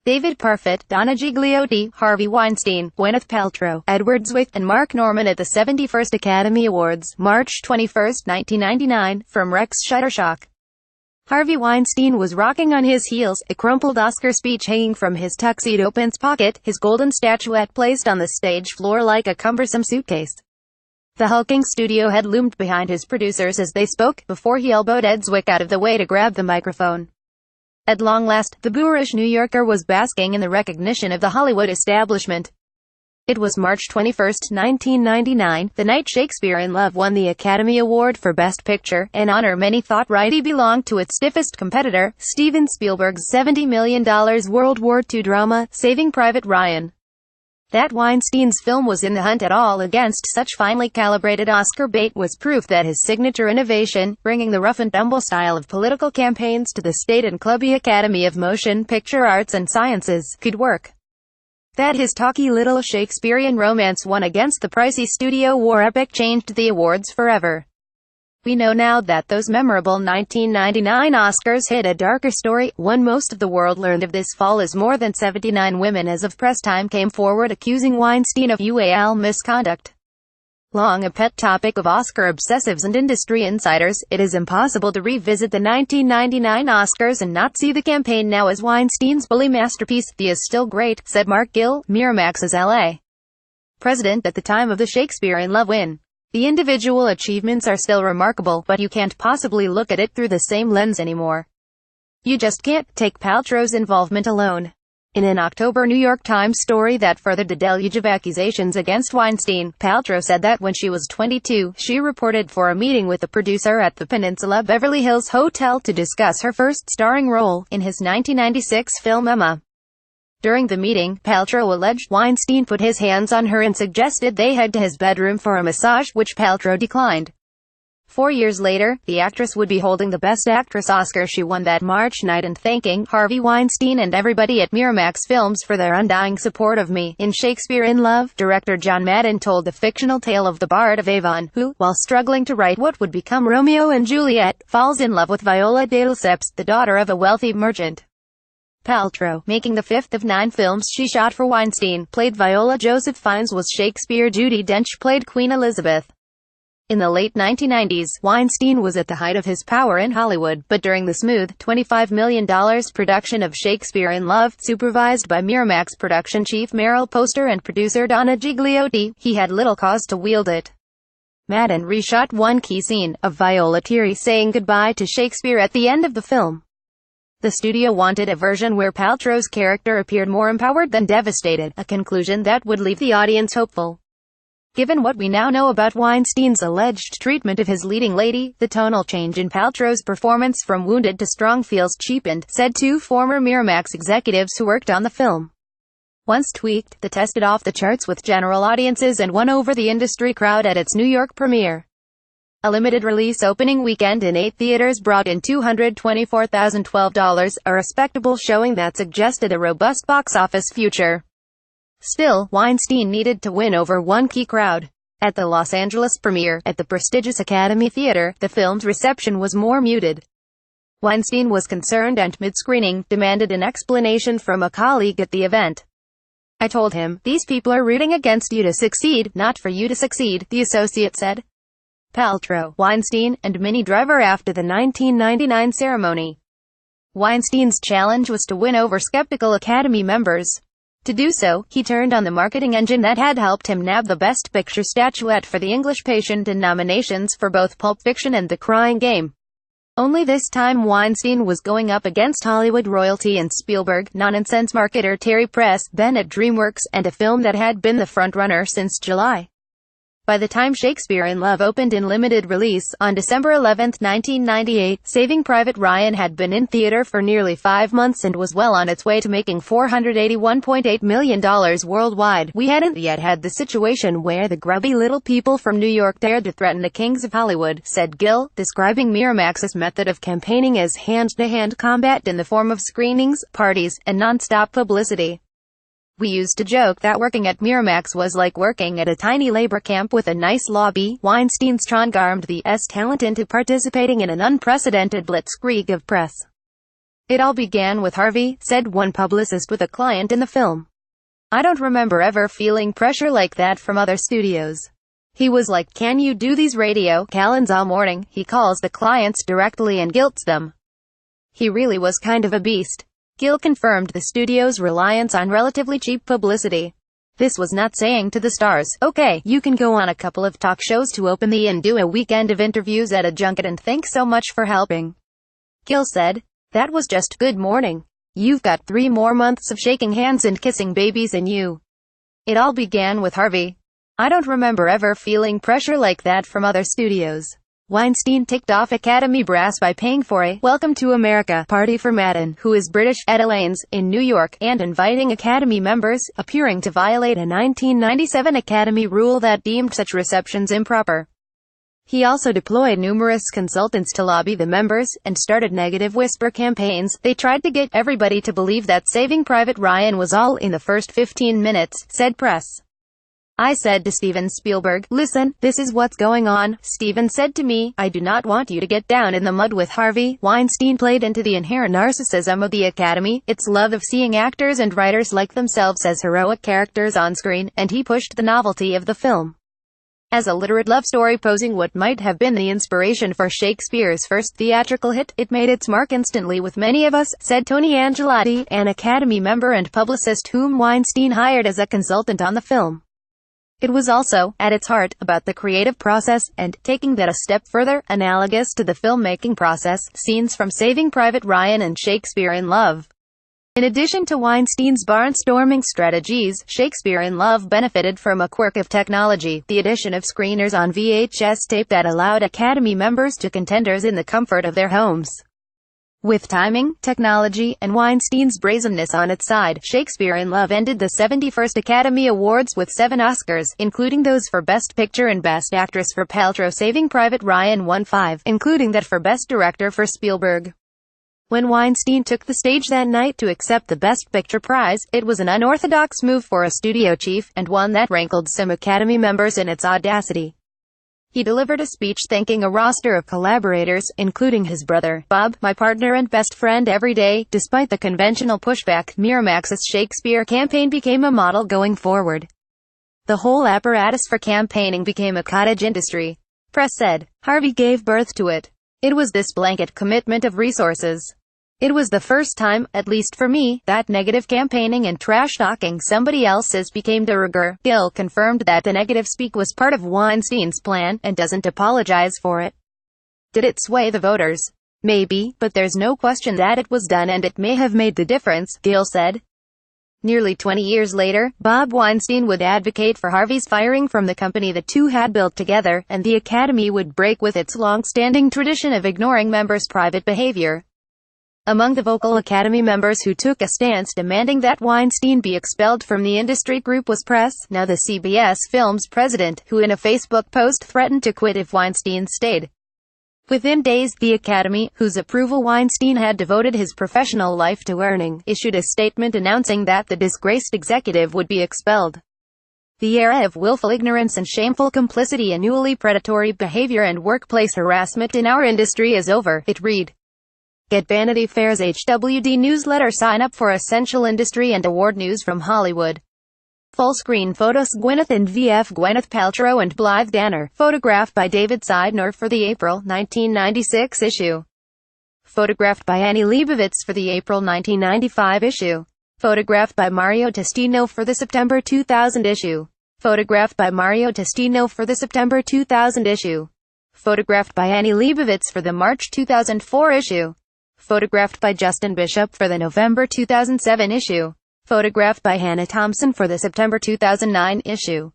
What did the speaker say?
David Parfitt, Donna Gigliotti, Harvey Weinstein, Gwyneth Paltrow, Ed Zwick, and Marc Norman at the 71st Academy Awards, March 21, 1999, from RexShutterstock. Harvey Weinstein was rocking on his heels, a crumpled Oscar speech hanging from his tuxedopants pocket, his golden statuette placed on the stage floor like a cumbersome suitcase. The hulking studio head loomed behind his producers as they spoke, before he elbowed Ed Zwick out of the way to grab the microphone. At long last, the boorish New Yorker was basking in the recognition of the Hollywood establishment. It was March 21, 1999, the night Shakespeare in Love won the Academy Award for Best Picture, an honor many thought rightly belonged to its stiffest competitor, Steven Spielberg's $70 million World War II drama, Saving Private Ryan. That Weinstein's film was in the hunt at all against such finely calibrated Oscar bait was proof that his signature innovation, bringing the rough-and-tumble style of political campaigns to the state and clubby Academy of Motion Picture Arts and Sciences, could work. That his talky little Shakespearean romance won against the pricey studio war epic changed the awards forever. We know now that those memorable 1999 Oscars hid a darker story, one most of the world learned of this fall as more than 79 women as of press time came forward accusing Weinstein of UAL misconduct. Long a pet topic of Oscar obsessives and industry insiders, it is impossible to revisit the 1999 Oscars and not see the campaign now as Weinstein's bully masterpiece. "The is still great," said Mark Gill, Miramax's L.A. president at the time of the Shakespeare in Love win. "The individual achievements are still remarkable, but you can't possibly look at it through the same lens anymore. You just can't take Paltrow's involvement alone." In an October New York Times story that furthered the deluge of accusations against Weinstein, Paltrow said that when she was 22, she reported for a meeting with the producer at the Peninsula Beverly Hills Hotel to discuss her first starring role, in his 1996 film Emma. During the meeting, Paltrow alleged Weinstein put his hands on her and suggested they head to his bedroom for a massage, which Paltrow declined. 4 years later, the actress would be holding the Best Actress Oscar she won that March night and thanking Harvey Weinstein and everybody at Miramax Films for their undying support of me. In Shakespeare in Love, director John Madden told the fictional tale of the Bard of Avon, who, while struggling to write what would become Romeo and Juliet, falls in love with Viola de Lesseps, the daughter of a wealthy merchant. Paltrow, making the fifth of 9 films she shot for Weinstein, played Viola. Joseph Fiennes was Shakespeare. Judi Dench played Queen Elizabeth. In the late 1990s, Weinstein was at the height of his power in Hollywood, but during the smooth, $25 million production of Shakespeare in Love, supervised by Miramax production chief Merrill Poster and producer Donna Gigliotti, he had little cause to wield it. Madden reshot one key scene, of Viola teary saying goodbye to Shakespeare at the end of the film. The studio wanted a version where Paltrow's character appeared more empowered than devastated, a conclusion that would leave the audience hopeful. Given what we now know about Weinstein's alleged treatment of his leading lady, the tonal change in Paltrow's performance from wounded to strong feels cheapened, said 2 former Miramax executives who worked on the film. Once tweaked, the tested off the charts with general audiences and won over the industry crowd at its New York premiere. A limited release opening weekend in 8 theaters brought in $224,012, a respectable showing that suggested a robust box office future. Still, Weinstein needed to win over one key crowd. At the Los Angeles premiere, at the prestigious Academy Theater, the film's reception was more muted. Weinstein was concerned and, mid-screening, demanded an explanation from a colleague at the event. "I told him, these people are rooting against you to succeed, not for you to succeed," the associate said. Paltrow, Weinstein, and Minnie Driver after the 1999 ceremony. Weinstein's challenge was to win over skeptical Academy members. To do so, he turned on the marketing engine that had helped him nab the Best Picture statuette for The English Patient and nominations for both Pulp Fiction and The Crying Game. Only this time Weinstein was going up against Hollywood royalty and Spielberg, nonsense marketer Terry Press, Ben at DreamWorks, and a film that had been the frontrunner since July. By the time Shakespeare in Love opened in limited release, on December 11, 1998, Saving Private Ryan had been in theater for nearly 5 months and was well on its way to making $481.8 million worldwide. "We hadn't yet had the situation where the grubby little people from New York dared to threaten the kings of Hollywood," said Gill, describing Miramax's method of campaigning as hand-to-hand combat in the form of screenings, parties, and non-stop publicity. "We used to joke that working at Miramax was like working at a tiny labor camp with a nice lobby." Weinstein strong-armed the talent into participating in an unprecedented blitzkrieg of press. It all began with Harvey, said one publicist with a client in the film. I don't remember ever feeling pressure like that from other studios. He was like, can you do these radio call-ins all morning? He calls the clients directly and guilts them. He really was kind of a beast. Gill confirmed the studio's reliance on relatively cheap publicity. This was not saying to the stars, okay, you can go on a couple of talk shows to open the and do a weekend of interviews at a junket and thanks so much for helping. Gill said, that was just good morning. You've got 3 more months of shaking hands and kissing babies in you. It all began with Harvey. I don't remember ever feeling pressure like that from other studios. Weinstein ticked off Academy brass by paying for a Welcome to America party for Madden, who is British, at Elaine's, in New York, and inviting Academy members, appearing to violate a 1997 Academy rule that deemed such receptions improper. He also deployed numerous consultants to lobby the members, and started negative whisper campaigns. They tried to get everybody to believe that Saving Private Ryan was all in the first 15 minutes, said press. I said to Steven Spielberg, listen, this is what's going on. Steven said to me, I do not want you to get down in the mud with Harvey. Weinstein played into the inherent narcissism of the Academy, its love of seeing actors and writers like themselves as heroic characters on screen, and he pushed the novelty of the film as a literate love story posing what might have been the inspiration for Shakespeare's first theatrical hit. It made its mark instantly with many of us, said Tony Angelotti, an Academy member and publicist whom Weinstein hired as a consultant on the film. It was also, at its heart, about the creative process, and, taking that a step further, analogous to the filmmaking process, scenes from Saving Private Ryan and Shakespeare in Love. In addition to Weinstein's barnstorming strategies, Shakespeare in Love benefited from a quirk of technology, the addition of screeners on VHS tape that allowed Academy members to contenders in the comfort of their homes. With timing, technology, and Weinstein's brazenness on its side, Shakespeare in Love ended the 71st Academy Awards with 7 Oscars, including those for Best Picture and Best Actress for Paltrow. Saving Private Ryan won 5, including that for Best Director for Spielberg. When Weinstein took the stage that night to accept the Best Picture prize, it was an unorthodox move for a studio chief, and one that rankled some Academy members in its audacity. He delivered a speech thanking a roster of collaborators, including his brother, Bob, my partner and best friend every day. Despite the conventional pushback, Miramax's Shakespeare campaign became a model going forward. The whole apparatus for campaigning became a cottage industry. Press said, Harvey gave birth to it. It was this blanket commitment of resources. It was the first time, at least for me, that negative campaigning and trash-talking somebody else's became de rigueur. Gill confirmed that the negative speak was part of Weinstein's plan, and doesn't apologize for it. Did it sway the voters? Maybe, but there's no question that it was done and it may have made the difference, Gill said. Nearly 20 years later, Bob Weinstein would advocate for Harvey's firing from the company the two had built together, and the Academy would break with its long-standing tradition of ignoring members' private behavior. Among the vocal Academy members who took a stance demanding that Weinstein be expelled from the industry group was Press, now the CBS Films president, who in a Facebook post threatened to quit if Weinstein stayed. Within days, the Academy, whose approval Weinstein had devoted his professional life to earning, issued a statement announcing that the disgraced executive would be expelled. The era of willful ignorance and shameful complicity, annually predatory behavior and workplace harassment in our industry is over, it read. Get Vanity Fair's HWD newsletter. Sign up for essential industry and award news from Hollywood. Full-screen photos. Gwyneth and Gwyneth Paltrow and Blythe Danner. Photographed by David Seidner for the April 1996 issue. Photographed by Annie Leibovitz for the April 1995 issue. Photographed by Mario Testino for the September 2000 issue. Photographed by Mario Testino for the September 2000 issue. Photographed by Annie Leibovitz for the March 2004 issue. Photographed by Justin Bishop for the November 2007 issue. Photographed by Hannah Thompson for the September 2009 issue.